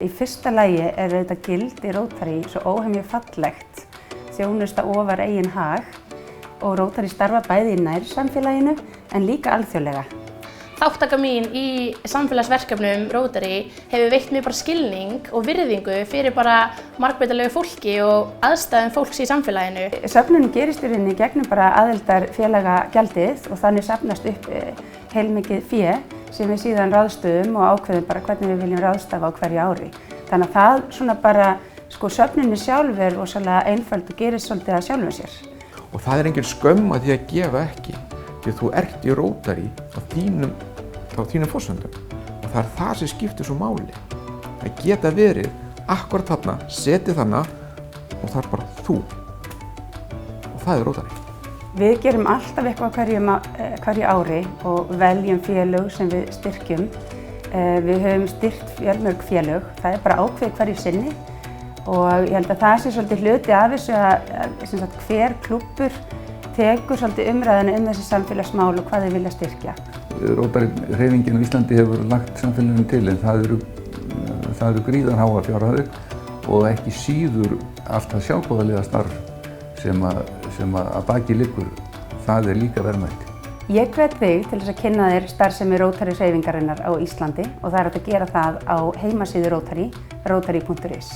Í fyrsta lagi þetta gildi Rotary svo óhemju fallegt, þjónusta ofar eigin hag og Rotary starfa bæði í nærsamfélaginu en líka alþjóðlega. Þátttaka mín í samfélagsverkefnum Rotary hefur veitt mér bara skilning og virðingu fyrir bara margbreytilegu fólki og aðstæðum fólks í samfélaginu. Söfnunin gerist í rauninni gegnum bara aðildarfélagagjaldið og þannig safnast upp heilmikið fé sem við síðan ráðstöfum og ákveðum bara hvernig við viljum ráðstafa á hverju ári. Þannig að það svona bara, söfnunin sjálf er rosalega einföld og gerist svolítið að sjálfum sér. Og það er engin skömm að því að gefa ekki, því að þú ert í Rotary á þínum forsendum. Og það er það sem skiptir svo máli. Það geta verið akkurat þarna, setið þarna og það er bara þú. Og það er Rotary. Við gerum alltaf eitthvað hverju ári og veljum félög sem við styrkjum. Við höfum styrkt fjölmörg félög, það er bara ákveðið hverju sinni og ég held að það sé svolítið hluti af þessu að hver klúbbur tekur svolítið umræðinu þessi samfélagsmál og hvað þeir vilja styrkja. Rotary-hreyfingin á Íslandi hefur lagt samfélaginu til en það eru gríðarháar fjárhæðir og ekki síður allt það sjálfboðaliða starf sem að baki liggur, það er líka verðmætt. Ég hvet þig til þess að kynna þér starfsemi Rotary-hreyfingarinnar á Íslandi og það er hægt að gera það á heimasíðu Rotary, rotary.is.